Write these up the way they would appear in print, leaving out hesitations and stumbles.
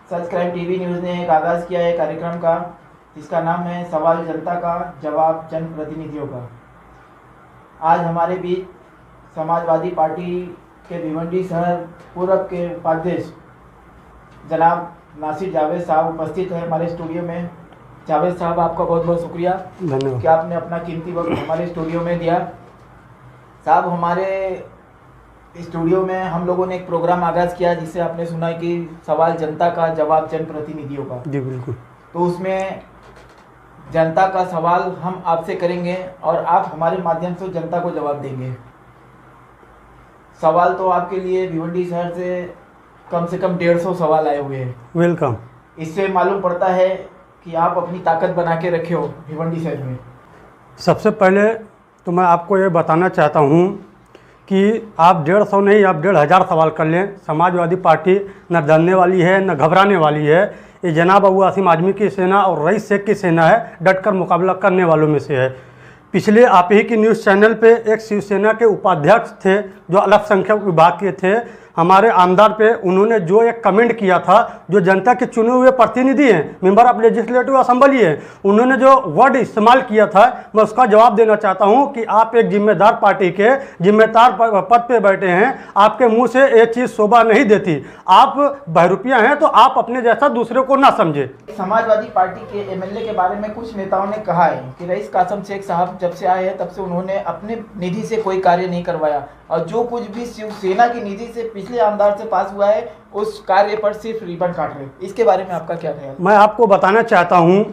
Subscribe TV news ने एक आगाज़ किया है कार्यक्रम का, जिसका नाम है सवाल जनता का जवाब जनप्रतिनिधियों का। आज हमारे बीच समाजवादी पार्टी के भिवंडी शहर पूर्व के उपाध्यक्ष जनाब नासिर जावेद साहब उपस्थित है हमारे स्टूडियो में। जावेद साहब, आपका बहुत बहुत शुक्रिया, धन्यवाद कि आपने अपना कीमती वक्त हमारे स्टूडियो में दिया। साहब, हमारे स्टूडियो में हम लोगों ने एक प्रोग्राम आगाज़ किया जिससे आपने सुना कि सवाल जनता का जवाब जनप्रतिनिधियों का। जी बिल्कुल। तो उसमें जनता का सवाल हम आपसे करेंगे और आप हमारे माध्यम से जनता को जवाब देंगे। सवाल तो आपके लिए भिवंडी शहर से कम 150 सवाल आए हुए हैं। वेलकम। इससे मालूम पड़ता है कि आप अपनी ताकत बना के रखे हो भिवंडी शहर में। सबसे पहले तो मैं आपको ये बताना चाहता हूँ कि आप 150 नहीं, आप 1500 सवाल कर लें। समाजवादी पार्टी न डरने वाली है न घबराने वाली है। ये जनाब अबू आसिम आजमी की सेना और रईस शेख की सेना है, डटकर मुकाबला करने वालों में से है। पिछले आप ही की न्यूज़ चैनल पे एक शिवसेना के उपाध्यक्ष थे जो अल्पसंख्यक विभाग के थे, हमारे आमदार पे उन्होंने जो एक कमेंट किया था, जो जनता के चुने हुए प्रतिनिधि हैं, मेंबर ऑफ लेजिस्लेटिव असेंबली है, उन्होंने जो वर्ड इस्तेमाल किया था, मैं उसका जवाब देना चाहता हूं कि आप एक जिम्मेदार पार्टी के जिम्मेदार पद पे बैठे हैं, आपके मुंह से ये चीज़ शोभा नहीं देती। आप बहरूपिया हैं तो आप अपने जैसा दूसरे को ना समझे। समाजवादी पार्टी के एमएलए के बारे में कुछ नेताओं ने कहा है कि रईस कासम शेख साहब जब से आए हैं तब से उन्होंने अपने निधि से कोई कार्य नहीं करवाया और जो कुछ भी शिवसेना की निधि से पिछले आमदार से पास हुआ है उस कार्य पर सिर्फ रिबन काट रहे। इसके बारे में आपका क्या ख्याल? मैं आपको बताना चाहता हूं,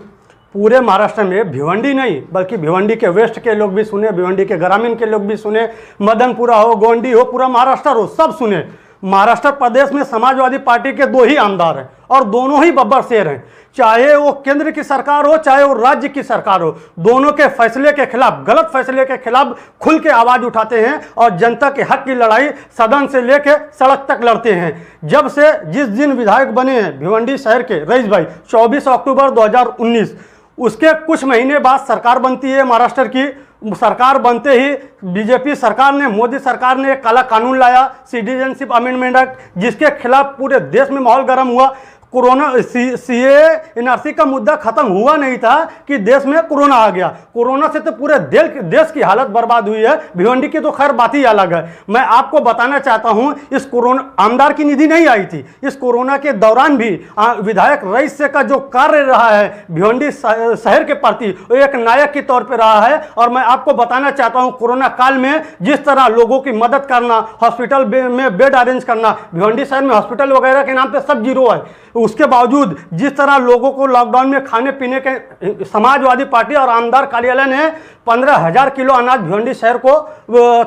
पूरे महाराष्ट्र में भिवंडी नहीं बल्कि भिवंडी के वेस्ट के लोग भी सुने, भिवंडी के ग्रामीण के लोग भी सुने, मदनपुरा हो, गोंडी हो, पूरा महाराष्ट्र हो, सब सुने। महाराष्ट्र प्रदेश में समाजवादी पार्टी के 2 ही आमदार हैं और दोनों ही बब्बर शेर हैं। चाहे वो केंद्र की सरकार हो चाहे वो राज्य की सरकार हो, दोनों के फैसले के खिलाफ, गलत फैसले के खिलाफ खुल के आवाज़ उठाते हैं और जनता के हक की लड़ाई सदन से लेकर सड़क तक लड़ते हैं। जब से जिस दिन विधायक बने हैं भिवंडी शहर के रईस भाई 24 अक्टूबर 2019, उसके कुछ महीने बाद सरकार बनती है महाराष्ट्र की। सरकार बनते ही बीजेपी सरकार ने, मोदी सरकार ने एक काला कानून लाया, सिटीजनशिप अमेंडमेंट एक्ट, जिसके खिलाफ पूरे देश में माहौल गर्म हुआ। कोरोना सीए एनआरसी का मुद्दा खत्म हुआ नहीं था कि देश में कोरोना आ गया। कोरोना से तो पूरे देश की हालत बर्बाद हुई है। भिवंडी की तो खैर बात ही अलग है। मैं आपको बताना चाहता हूं, इस कोरोना आमदार की निधि नहीं आई थी। इस कोरोना के दौरान भी विधायक रईस शेख का जो कार्य रहा है भिवंडी शहर के प्रति, वो एक नायक के तौर पर रहा है। और मैं आपको बताना चाहता हूँ, कोरोना काल में जिस तरह लोगों की मदद करना, हॉस्पिटल में बेड अरेंज करना, भिवंडी शहर में हॉस्पिटल वगैरह के नाम पर सब जीरो है। उसके बावजूद जिस तरह लोगों को लॉकडाउन में खाने पीने के समाजवादी पार्टी और आमदार कार्यालय ने 15,000 किलो अनाज भिवंडी शहर को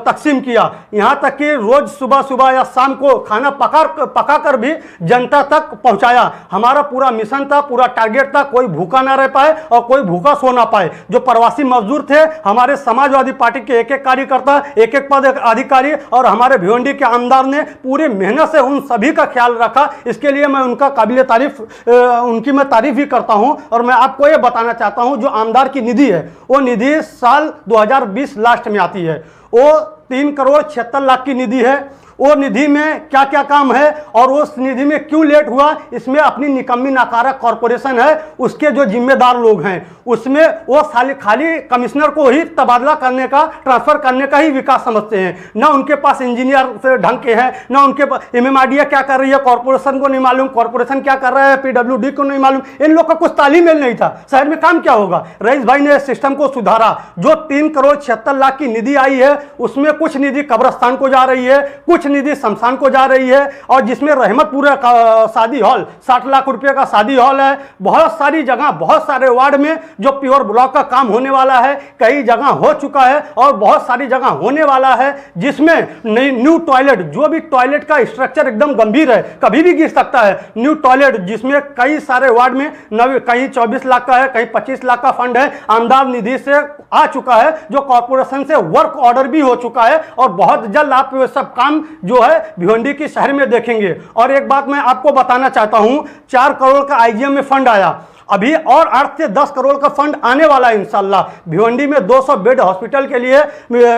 तकसीम किया। यहाँ तक कि रोज सुबह या शाम को खाना पका कर भी जनता तक पहुँचाया। हमारा पूरा मिशन था, पूरा टारगेट था, कोई भूखा ना रह पाए और कोई भूखा सो ना पाए। जो प्रवासी मजदूर थे, हमारे समाजवादी पार्टी के एक कार्यकर्ता, एक पद अधिकारी और हमारे भिवंडी के आमदार ने पूरी मेहनत से उन सभी का ख्याल रखा। इसके लिए मैं उनका उनकी मैं तारीफ भी करता हूं। और मैं आपको ये बताना चाहता हूं, जो आमदार की निधि है वो निधि साल 2020 लास्ट में आती है। वो 3,76,00,000 की निधि है। वो निधि में क्या क्या काम है और उस निधि में क्यों लेट हुआ, इसमें अपनी निकम्मी नाकारा कॉरपोरेशन है, उसके जो जिम्मेदार लोग हैं, उसमें वो खाली कमिश्नर को ही तबादला करने का, ट्रांसफर करने का ही विकास समझते हैं। ना उनके पास इंजीनियर से ढंग के हैं, ना उनके पास एमएमआरडीए क्या कर रही है कॉरपोरेशन को नहीं मालूम, कॉरपोरेशन क्या कर रहा है पीडब्ल्यूडी को नहीं मालूम। इन लोग का कुछ तालीमेल नहीं था। शहर में काम क्या होगा? रईस भाई ने सिस्टम को सुधारा। जो 3,76,00,000 की निधि आई है उसमें कुछ निधि कब्रस्तान को जा रही है, कुछ निधि शमशान को जा रही है, और जिसमें रहमतपुरा का शादी हॉल 60 लाख रुपए का शादी हॉल है। बहुत सारी जगह, बहुत सारे वार्ड में जो प्योर ब्लॉक का काम होने वाला है, कई जगह हो चुका है और बहुत सारी जगह होने वाला है, जिसमें न्यू टॉयलेट, जो भी टॉयलेट का स्ट्रक्चर एकदम गंभीर है, कभी भी गिर सकता है। न्यू टॉयलेट जिसमें कई सारे वार्ड में कहीं 24 लाख का है, कहीं 25 लाख का फंड है, आमदार निधि से आ चुका है, जो कॉर्पोरेशन से वर्क ऑर्डर भी हो चुका है और बहुत जल्द आप सब काम जो है भिवंडी के शहर में देखेंगे। और एक बात मैं आपको बताना चाहता हूं, 4 करोड़ का आईजीएम में फंड आया अभी और 8 से 10 करोड़ का फंड आने वाला है इंशाल्लाह। भिवंडी में 200 बेड हॉस्पिटल के लिए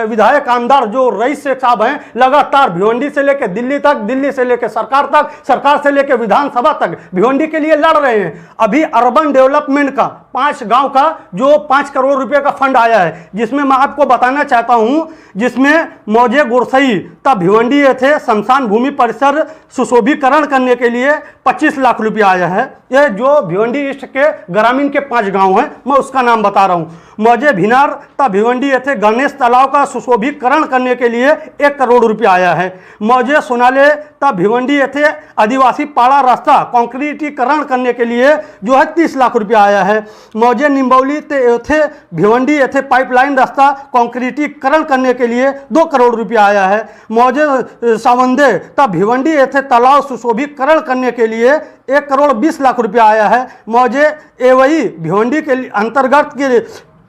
विधायक आमदार जो रईस शेख साहब हैं लगातार भिवंडी से लेकर दिल्ली तक, दिल्ली से लेकर सरकार तक, सरकार से लेकर विधानसभा तक भिवंडी के लिए लड़ रहे हैं। अभी अर्बन डेवलपमेंट का 5 गांव का जो 5 करोड़ रुपए का फंड आया है, जिसमें मैं आपको बताना चाहता हूं, जिसमें मौजे गुरसई तब भिवंडी थे शमशान भूमि परिसर सुशोभीकरण करने के लिए 25 लाख रुपया आया है। यह जो भिवंडी ईस्ट के ग्रामीण के 5 गांव हैं, मैं उसका नाम बता रहा हूं। मौजे भिनार तब भिवंडी थे गणेश तालाब का सुशोभीकरण करने के लिए 1 करोड़ रुपया आया है। मौजे सोनाले तब भिवंडी थे आदिवासी पाड़ा रास्ता कंक्रीटीकरण करने के लिए जो है 30 लाख रुपया आया है। मौजे निम्बौली थे भिवंडी थे पाइपलाइन रास्ता कंक्रीटीकरण करने के लिए 2 करोड़ रुपया आया है। मौजे सावंदे तब भिवंडी थे तालाब सुशोभीकरण करने के लिए 1 करोड़ 20 लाख रुपया आया है। मौजे एवई भिवंडी के अंतर्गत के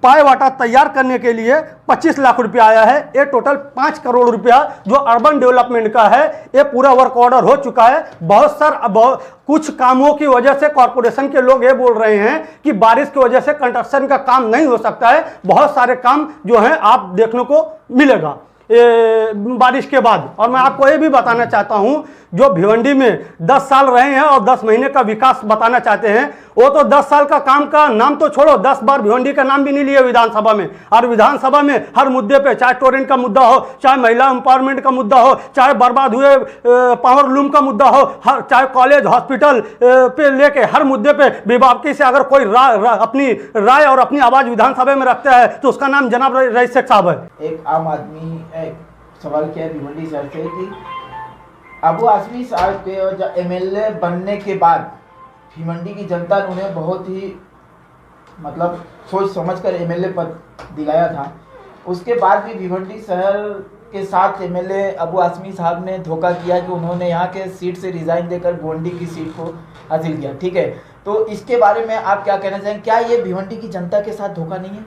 पाए वाटा तैयार करने के लिए 25 लाख रुपया आया है। ये टोटल 5 करोड़ रुपया जो अर्बन डेवलपमेंट का है, ये पूरा वर्क ऑर्डर हो चुका है। कुछ कामों की वजह से कॉरपोरेशन के लोग ये बोल रहे हैं कि बारिश की वजह से कंस्ट्रक्शन का काम नहीं हो सकता है। बहुत सारे काम जो है आप देखने को मिलेगा बारिश के बाद। और मैं आपको ये भी बताना चाहता हूं, जो भिवंडी में 10 साल रहे हैं और 10 महीने का विकास बताना चाहते हैं, वो तो 10 साल का काम का नाम तो छोड़ो, 10 बार भिवंडी का नाम भी नहीं लिया विधानसभा में। और विधानसभा में हर मुद्दे पे, चाहे टोरेंट का मुद्दा हो, चाहे महिला एम्पावरमेंट का मुद्दा हो, चाहे बर्बाद हुए पावर लूम का मुद्दा हो, चाहे कॉलेज हॉस्पिटल पे लेके हर मुद्दे पे बेबाकी से अगर कोई अपनी राय और अपनी आवाज विधानसभा में रखता है तो उसका नाम जनाब रईस शेख साहब है। एक आम आदमी सवाल किया भिवंडी शहर से कि अबू आसमी साहब के एमएलए बनने के बाद भिवंडी की जनता ने उन्हें बहुत ही मतलब सोच समझकर एमएलए पद दिलाया था। उसके बाद भी भिवंडी शहर के साथ एमएलए अबू आसमी साहब ने धोखा किया कि उन्होंने यहाँ के सीट से रिजाइन देकर भिवंडी की सीट को हासिल किया। ठीक है, तो इसके बारे में आप क्या कहना चाहेंगे? क्या ये भिवंडी की जनता के साथ धोखा नहीं है?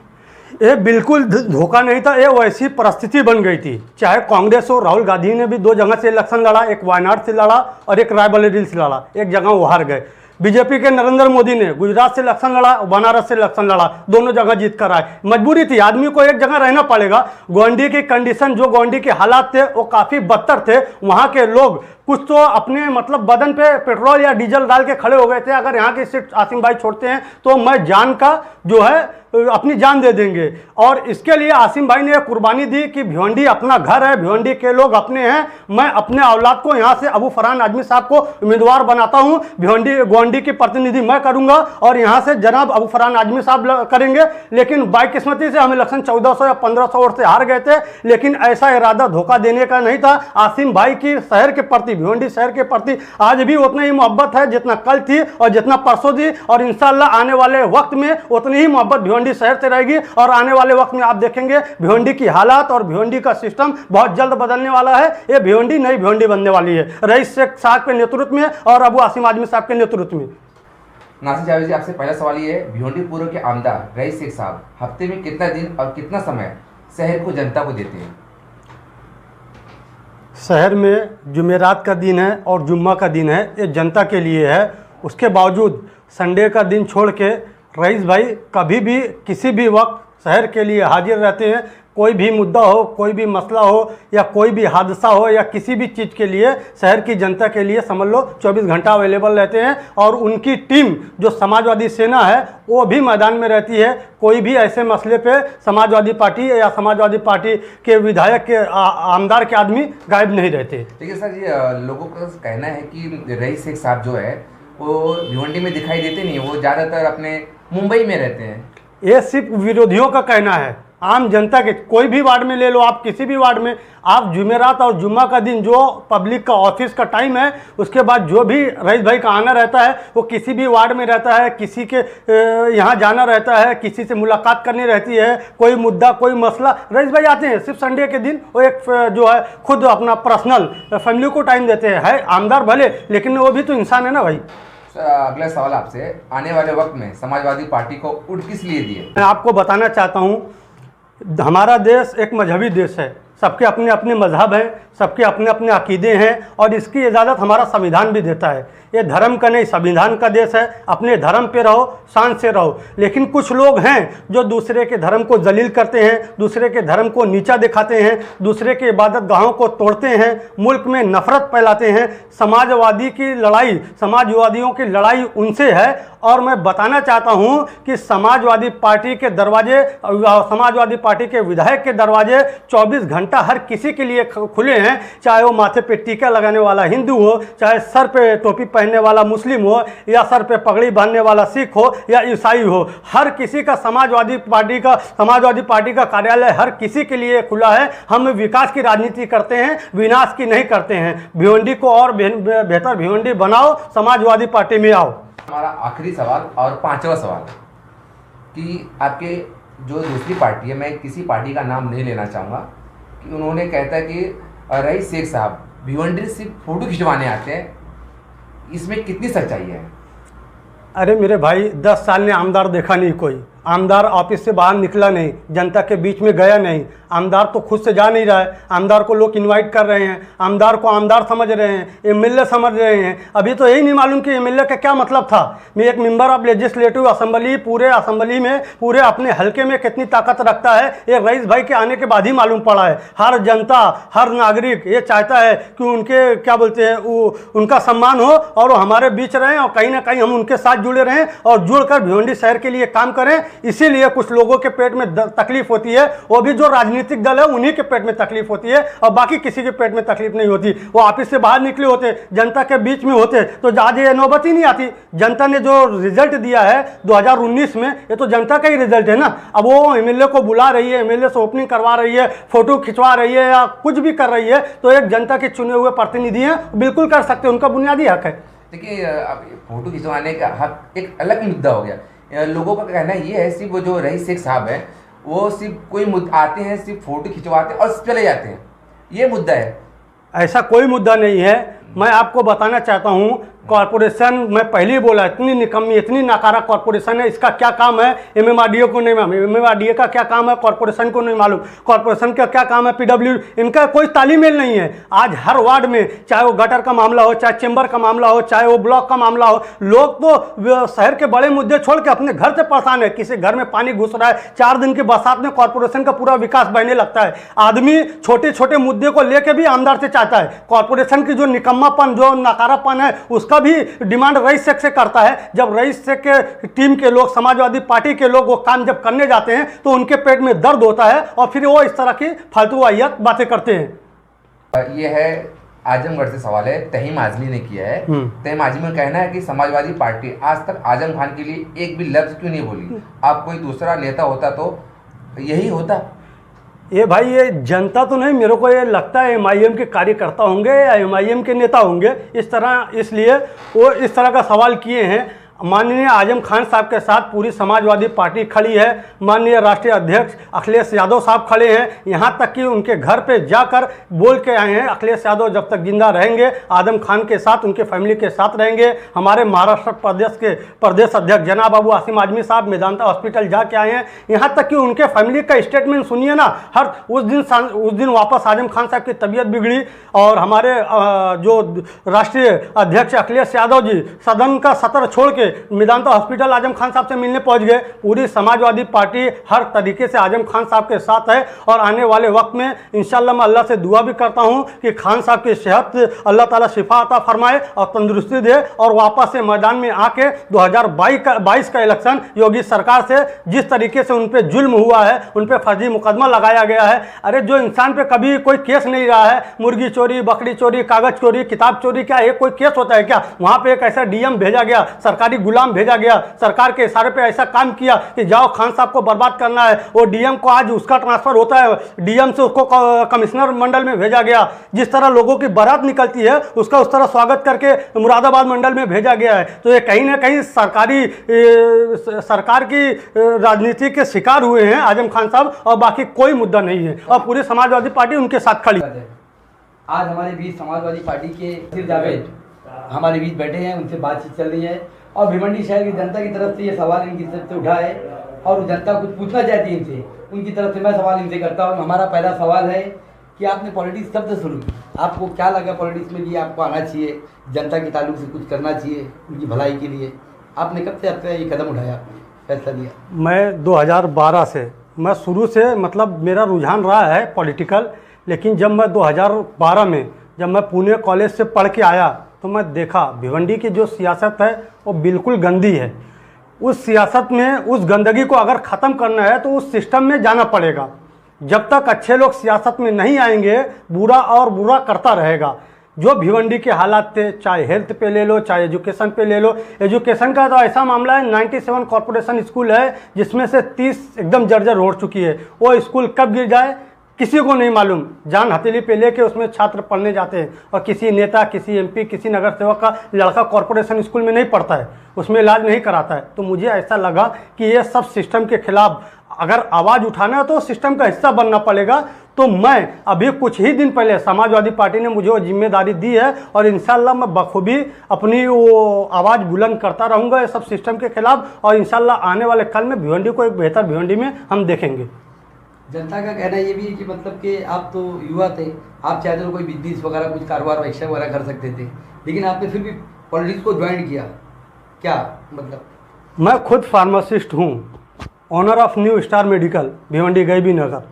ये बिल्कुल धोखा नहीं था, ये वैसी परिस्थिति बन गई थी। चाहे कांग्रेस हो, राहुल गांधी ने भी 2 जगह से इलेक्शन लड़ा, एक वायनाड से लड़ा और एक रायबरेली से लड़ा, एक जगह वो हार गए। बीजेपी के नरेंद्र मोदी ने गुजरात से इलेक्शन लड़ा, बनारस से इलेक्शन लड़ा, दोनों जगह जीत कर आए। मजबूरी थी, आदमी को एक जगह रहना पड़ेगा। गोंडी की कंडीशन, जो गोंडी के हालात थे वो काफ़ी बदतर थे। वहाँ के लोग कुछ तो अपने मतलब बदन पे पेट्रोल या डीजल डाल के खड़े हो गए थे, अगर यहाँ की सीट आसिम भाई छोड़ते हैं तो मैं जान का जो है अपनी जान दे देंगे। और इसके लिए आसिम भाई ने कुर्बानी दी कि भिवंडी अपना घर है, भिवंडी के लोग अपने हैं, मैं अपने औलाद को यहाँ से अबू फरहान आजमी साहब को उम्मीदवार बनाता हूँ, भिवंडी गोंडी की प्रतिनिधि मैं करूँगा और यहाँ से जनाब अबू फरहान आजमी साहब करेंगे। लेकिन बाइकिस्मती से हम इलेक्शन 1400 या 1500 वोट से हार गए थे, लेकिन ऐसा इरादा धोखा देने का नहीं था। आसिम भाई की शहर के प्रति, भिवंडी शहर के प्रति आज भी उतना ही मोहब्बत है जितना कल थी और जितना परसों थी, और इंशाल्लाह आने वाले वक्त में उतनी ही मोहब्बत भिवंडी शहर से रहेगी। और आने वाले वक्त में आप देखेंगे भिवंडी की हालात और भिवंडी का सिस्टम बहुत जल्द बदलने वाला है। ये भिवंडी नई भिवंडी बनने वाली है रईस शेख साहब के नेतृत्व में और अबू आसिम आजमी साहब के नेतृत्व में। नासिर जावेद जी, आपसे पहला सवाल ये है, भिवंडी पूर्व के आमदार रईस शेख साहब हफ्ते में कितना दिन और कितना समय शहर को जनता को देते हैं? शहर में जुमेरात का दिन है और जुम्मा का दिन है, ये जनता के लिए है। उसके बावजूद संडे का दिन छोड़ के रईस भाई कभी भी किसी भी वक्त शहर के लिए हाजिर रहते हैं। कोई भी मुद्दा हो, कोई भी मसला हो या कोई भी हादसा हो या किसी भी चीज़ के लिए शहर की जनता के लिए समझ लो 24 घंटा अवेलेबल रहते हैं। और उनकी टीम जो समाजवादी सेना है वो भी मैदान में रहती है। कोई भी ऐसे मसले पे समाजवादी पार्टी या समाजवादी पार्टी के विधायक के आमदार के आदमी गायब नहीं रहते। देखिए सर जी, लोगों का कहना है कि रईस शेख साहब जो है वो भिवंडी में दिखाई देते नहीं, वो ज़्यादातर अपने मुंबई में रहते हैं। ये सिर्फ विरोधियों का कहना है। आम जनता के कोई भी वार्ड में ले लो आप, किसी भी वार्ड में आप जुमेरात और जुम्मा का दिन जो पब्लिक का ऑफिस का टाइम है, उसके बाद जो भी रईस भाई का आना रहता है वो किसी भी वार्ड में रहता है, किसी के यहाँ जाना रहता है, किसी से मुलाकात करनी रहती है, कोई मुद्दा कोई मसला रईस भाई आते हैं। सिर्फ संडे के दिन वो एक जो है खुद अपना पर्सनल फैमिली को टाइम देते हैं। है आमदार भले, लेकिन वो भी तो इंसान है ना भाई। अगला सवाल आपसे, आने वाले वक्त में समाजवादी पार्टी को उठ किस लिए दिए? मैं आपको बताना चाहता हूँ, हमारा देश एक मजहबी देश है, सबके अपने अपने मजहब हैं, सबके अपने अपने अकीदे हैं और इसकी इजाज़त हमारा संविधान भी देता है। ये धर्म का नहीं, संविधान का देश है। अपने धर्म पे रहो, शान से रहो। लेकिन कुछ लोग हैं जो दूसरे के धर्म को जलील करते हैं, दूसरे के धर्म को नीचा दिखाते हैं, दूसरे के इबादत गाहों को तोड़ते हैं, मुल्क में नफरत फैलाते हैं। समाजवादी की लड़ाई, समाजवादियों की लड़ाई उनसे है। और मैं बताना चाहता हूं कि समाजवादी पार्टी के दरवाजे, समाजवादी पार्टी के विधायक के दरवाजे 24 घंटा हर किसी के लिए खुले हैं, चाहे वो माथे पे टीका लगाने वाला हिंदू हो, चाहे सर पे टोपी पहनने वाला मुस्लिम हो, या सर पे पगड़ी बांधने वाला सिख हो या ईसाई हो। हर किसी का समाजवादी पार्टी का कार्यालय हर किसी के लिए खुला है। हम विकास की राजनीति करते हैं, विनाश की नहीं करते हैं। भिवंडी को और बेहतर भिवंडी बनाओ, समाजवादी पार्टी में आओ। हमारा आखिरी सवाल और पांचवा सवाल कि आपके जो दूसरी पार्टी है, मैं किसी पार्टी का नाम नहीं लेना चाहूँगा, कि उन्होंने कहता है कि रईस शेख साहब भिवंडी सिर्फ फोटो खिंचवाने आते हैं, इसमें कितनी सच्चाई है? अरे मेरे भाई, 10 साल ने आमदार देखा नहीं कोई। आमदार ऑफिस से बाहर निकला नहीं, जनता के बीच में गया नहीं। आमदार तो खुद से जा नहीं रहा है, आमदार को लोग इनवाइट कर रहे हैं, आमदार को आमदार समझ रहे हैं, एमएलए समझ रहे हैं। अभी तो यही नहीं मालूम कि एमएलए का क्या मतलब था। मैं एक मेंबर ऑफ लेजिस्लेटिव असेंबली, पूरे असेंबली में, पूरे अपने हल्के में कितनी ताकत रखता है, ये रईस भाई के आने के बाद ही मालूम पड़ा है। हर जनता, हर नागरिक ये चाहता है कि उनके क्या बोलते हैं, उनका सम्मान हो और वो हमारे बीच रहें और कहीं ना कहीं हम उनके साथ जुड़े रहें और जुड़कर भिवंडी शहर के लिए काम करें। इसीलिए कुछ लोगों के पेट में तकलीफ होती है, वो भी जो राजनीतिक दल है उन्हीं के पेट में तकलीफ होती है और बाकी किसी के पेट में तकलीफ नहीं होती। वो ऑफिस से बाहर निकले होते, जनता के बीच में होते तो आज ये नौबत ही नहीं आती। जनता ने जो रिजल्ट दिया है 2019 में, ये तो जनता का ही रिजल्ट है ना। अब वो एमएलए को बुला रही है, एमएलए से ओपनिंग करवा रही है, फोटो खिंचवा रही है या कुछ भी कर रही है, तो एक जनता के चुने हुए प्रतिनिधि हैं, बिल्कुल कर सकते हैं, उनका बुनियादी हक है। देखिए, अब फोटो खिंचवाने का हक एक अलग मुद्दा हो गया। लोगों का कहना ये है सिर्फ वो जो रईस शेख साहब है वो सिर्फ कोई आते हैं, सिर्फ फोटो खिंचवाते हैं और चले जाते हैं, ये मुद्दा है। ऐसा कोई मुद्दा नहीं है। मैं आपको बताना चाहता हूँ, कॉरपोरेशन, मैं पहले ही बोला, इतनी निकम्मी, इतनी नाकारा कॉरपोरेशन है। इसका क्या काम है एमएमआरडीए को नहीं मालूम, एमएमआरडीए का क्या काम है कॉरपोरेशन को नहीं मालूम, कॉरपोरेशन का क्या काम है पीडब्ल्यू, इनका कोई तालीमेल नहीं है। आज हर वार्ड में, चाहे वो गटर का मामला हो, चाहे चेंबर का मामला हो, चाहे वो ब्लॉक का मामला हो, लोग तो शहर के बड़े मुद्दे छोड़ के अपने घर से परेशान है। किसी घर में पानी घुस रहा है, 4 दिन की बरसात में कॉरपोरेशन का पूरा विकास बहने लगता है। आदमी छोटे छोटे मुद्दे को लेकर भी आमदार से चाहता है। कॉरपोरेशन की जो निकम्मापन, जो नाकारापन है, उसका भी डिमांड रईस शेख से करता है। जब रईस शेख के टीम के लोग, समाजवादी पार्टी के लोग वो काम जब करने जाते हैं तो उनके पेट में दर्द होता है और फिर वो इस तरह की फालतू वाहियात बातें करते हैं। ये है आजमगढ़ से सवाल है, तहीम आजमी ने किया है। तहीम आजमी का कहना है कि समाजवादी पार्टी आज तक आजम खान के लिए एक भी लफ्ज क्यों नहीं बोली? आप कोई दूसरा नेता होता तो यही होता। ये भाई, ये जनता तो नहीं, मेरे को ये लगता है एमआईएम के कार्यकर्ता होंगे या एमआईएम के नेता होंगे इस तरह, इसलिए वो इस तरह का सवाल किए हैं। माननीय आजम खान साहब के साथ पूरी समाजवादी पार्टी खड़ी है। माननीय राष्ट्रीय अध्यक्ष अखिलेश यादव साहब खड़े हैं। यहाँ तक कि उनके घर पे जाकर बोल के आए हैं, अखिलेश यादव जब तक जिंदा रहेंगे आजम खान के साथ, उनके फैमिली के साथ रहेंगे। हमारे महाराष्ट्र प्रदेश के प्रदेश अध्यक्ष जनाब बाबू आसिम आजमी साहब मेदांता हॉस्पिटल जाके आए हैं। यहाँ तक कि उनके फैमिली का स्टेटमेंट सुनिए ना। हर उस दिन वापस आजम खान साहब की तबीयत बिगड़ी और हमारे जो राष्ट्रीय अध्यक्ष अखिलेश यादव जी सदन का सत्र छोड़ के मेदांता हॉस्पिटल आजम खान साहब से मिलने पहुंच गए। पूरी समाजवादी पार्टी हर तरीके से आजम खान साहब के साथ है और आने वाले वक्त में इंशाल्लाह मैं अल्लाह से दुआ भी करता हूं कि खान साहब की सेहत अल्लाह ताला शिफा अता फरमाए और तंदुरुस्ती दे और वापस से मैदान में आके 2022 का इलेक्शन योगी सरकार से जिस तरीके से उन पर जुल्म हुआ है, उन पर फर्जी मुकदमा लगाया गया है। अरे जो इंसान पे कभी कोई केस नहीं रहा है, मुर्गी चोरी, बकरी चोरी, कागज चोरी, किताब चोरी, क्या ये कोई केस होता है क्या? वहाँ पे एक ऐसा डीएम भेजा गया, सरकारी गुलाम भेजा गया, सरकार के इशारे पे ऐसा काम किया कि जाओ खान साहब को बर्बाद करना है। वो डीएम को आज उसका ट्रांसफर होता है, डीएम से उसको कमिश्नर मंडल में भेजा गया। जिस तरह लोगों की बारात निकलती है उसका उस तरह स्वागत करके मुरादाबाद मंडल में भेजा गया है। तो ये कहीं ना कहीं सरकार की राजनीति के शिकार हुए हैं आजम खान साहब और बाकी कोई मुद्दा नहीं है और पूरी समाजवादी पार्टी उनके साथ खड़ी है। आज हमारे बीच समाजवादी पार्टी के सिर जावेद हमारे बीच बैठे हैं, उनसे बातचीत चल रही है और भिवंडी शहर की जनता की तरफ से ये सवाल इनकी तरफ से उठा है और जनता कुछ पूछना चाहती है इनसे, उनकी तरफ से मैं सवाल इनसे करता हूँ। हमारा पहला सवाल है कि आपने पॉलिटिक्स कब से शुरू की? आपको क्या लगा पॉलिटिक्स में कि आपको आना चाहिए, जनता के ताल्लुक से कुछ करना चाहिए उनकी भलाई के लिए? आपने कब से आपने ये कदम उठाया, आपने फैसला लिया? मैं 2012 से, मैं शुरू से मतलब मेरा रुझान रहा है पॉलिटिकल, लेकिन जब मैं 2012 में जब मैं पुणे कॉलेज से पढ़ के आया तो मैं देखा भिवंडी की जो सियासत है वो बिल्कुल गंदी है। उस सियासत में उस गंदगी को अगर ख़त्म करना है तो उस सिस्टम में जाना पड़ेगा। जब तक अच्छे लोग सियासत में नहीं आएंगे बुरा और बुरा करता रहेगा। जो भिवंडी के हालात थे, चाहे हेल्थ पे ले लो, चाहे एजुकेशन पे ले लो। एजुकेशन का तो ऐसा मामला है, 97 कॉरपोरेशन स्कूल है जिसमें से 30 एकदम जर्जर हो चुकी है। वो स्कूल कब गिर जाए किसी को नहीं मालूम। जान हथेली पे लेके उसमें छात्र पढ़ने जाते हैं और किसी नेता, किसी एमपी, किसी नगर सेवक का लड़का कॉरपोरेशन स्कूल में नहीं पढ़ता है, उसमें इलाज नहीं कराता है। तो मुझे ऐसा लगा कि ये सब सिस्टम के खिलाफ अगर आवाज़ उठाना है तो सिस्टम का हिस्सा बनना पड़ेगा। तो मैं अभी कुछ ही दिन पहले समाजवादी पार्टी ने मुझे वो जिम्मेदारी दी है और इंशाल्लाह मैं बखूबी अपनी वो आवाज़ बुलंद करता रहूँगा ये सब सिस्टम के खिलाफ। और इंशाल्लाह आने वाले कल में भिवंडी को एक बेहतर भिवंडी में हम देखेंगे। जनता का कहना ये भी है कि मतलब कि आप तो युवा थे, आप चाहते तो कोई बिजनेस वगैरह कुछ कारोबार व्यवसाय वगैरह कर सकते थे, लेकिन आपने फिर भी पॉलिटिक्स को ज्वाइन किया, क्या मतलब? मैं खुद फार्मासिस्ट हूँ, owner of new star medical Bhiwandi Gaibi Nagar.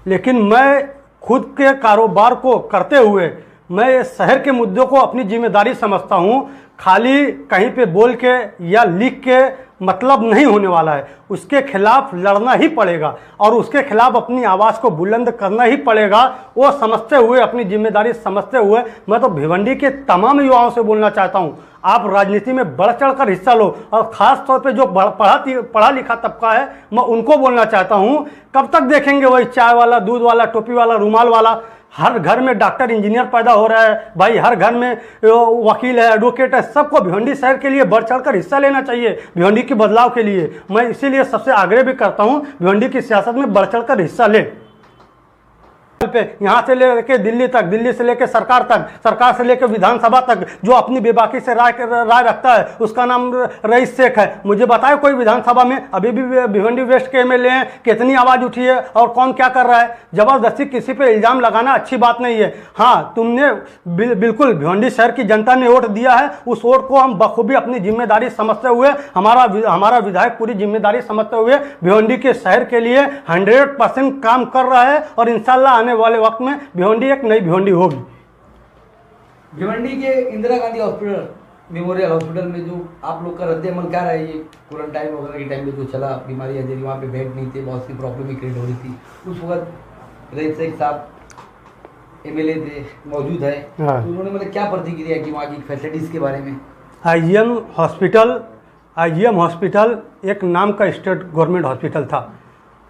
लेकिन मैं खुद के कारोबार को करते हुए मैं इस शहर के मुद्दों को अपनी जिम्मेदारी समझता हूँ। खाली कहीं पे बोल के या लिख के मतलब नहीं होने वाला है, उसके खिलाफ लड़ना ही पड़ेगा और उसके खिलाफ अपनी आवाज़ को बुलंद करना ही पड़ेगा। वो समझते हुए, अपनी जिम्मेदारी समझते हुए मैं तो भिवंडी के तमाम युवाओं से बोलना चाहता हूँ, आप राजनीति में बढ़ चढ़कर हिस्सा लो। और ख़ास तौर पे जो पढ़ा लिखा तबका है मैं उनको बोलना चाहता हूँ, कब तक देखेंगे वही चाय वाला, दूध वाला, टोपी वाला, रुमाल वाला? हर घर में डॉक्टर इंजीनियर पैदा हो रहा है भाई, हर घर में वकील है, एडवोकेट है। सबको भिवंडी शहर के लिए बढ़ चढ़कर हिस्सा लेना चाहिए, भिवंडी के बदलाव के लिए। मैं इसीलिए सबसे आग्रह भी करता हूँ भिवंडी की सियासत में बढ़ चढ़कर हिस्सा ले। पे यहाँ से लेके दिल्ली तक, दिल्ली से लेके सरकार तक, सरकार से लेके विधानसभा तक जो अपनी बेबाकी से राय रखता है उसका नाम रईस शेख है। मुझे बताए कोई विधानसभा में अभी भी भिवंडी वेस्ट के एमएलए हैं, कितनी आवाज़ उठी है और कौन क्या कर रहा है? जबरदस्ती किसी पे इल्ज़ाम लगाना अच्छी बात नहीं है। हाँ, तुमने बिल्कुल भिवंडी शहर की जनता ने वोट दिया है, उस वोट को हम बखूबी अपनी जिम्मेदारी समझते हुए, हमारा विधायक पूरी जिम्मेदारी समझते हुए भिवंडी के शहर के लिए 100% काम कर रहा है और इंशाल्लाह आने वाले वक्त में भिवंडी एक नई भिवंडी होगी। भिवंडी के Indira Gandhi hospital, memorial hospital में जो आप लोग का रद्द-ए-अमल क्या रहा है? ये क्वारंटाइन वगैरह के टाइम में जो चला, बीमारियां जरी, वहाँ पे बेड नहीं थे, बहुत सी प्रॉब्लम क्रिएट हो रही थी। उस वक्त रईस शेख साहब एमएलए थे, मौजूद है, तो उन्होंने मतलब क्या प्रतिक्रिया की वहाँ की फैसिलिटीज़ के बारे में? आईजीएम हॉस्पिटल एक नाम का स्टेट गवर्नमेंट हॉस्पिटल था,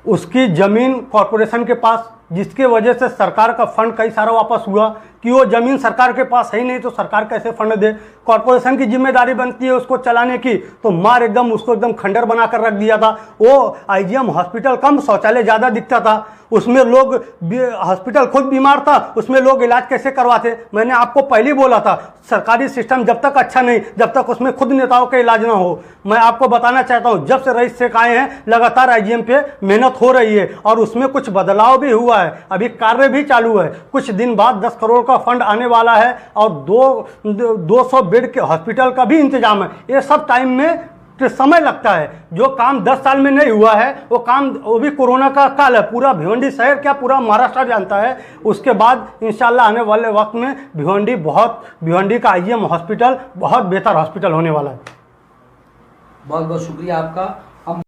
उसकी ज़मीन कॉरपोरेशन के पास, जिसके वजह से सरकार का फंड कई सारा वापस हुआ कि वो ज़मीन सरकार के पास है ही नहीं तो सरकार कैसे फंड दे? कॉरपोरेशन की जिम्मेदारी बनती है उसको चलाने की, तो मार एकदम उसको एकदम खंडर बना कर रख दिया था। वो आईजीएम हॉस्पिटल कम, शौचालय ज़्यादा दिखता था, उसमें लोग, हॉस्पिटल खुद बीमार था, उसमें लोग इलाज कैसे करवाते? मैंने आपको पहले ही बोला था, सरकारी सिस्टम जब तक अच्छा नहीं, जब तक उसमें खुद नेताओं का इलाज ना हो। मैं आपको बताना चाहता हूँ, जब से रईस शेख आए हैं लगातार आईजीएम पे मेहनत हो रही है और उसमें कुछ बदलाव भी हुआ है, अभी कार्य भी चालू है। कुछ दिन बाद 10 करोड़ का फंड आने वाला है और 200 बेड के हॉस्पिटल का भी इंतजाम है। ये सब टाइम में समय लगता है, जो काम 10 साल में नहीं हुआ है वो काम, वो भी कोरोना का काल है, पूरा भिवंडी शहर क्या पूरा महाराष्ट्र जानता है। उसके बाद इंशाल्लाह आने वाले वक्त में भिवंडी का आईजीएम हॉस्पिटल बहुत बेहतर हॉस्पिटल होने वाला है। बहुत बहुत शुक्रिया आपका।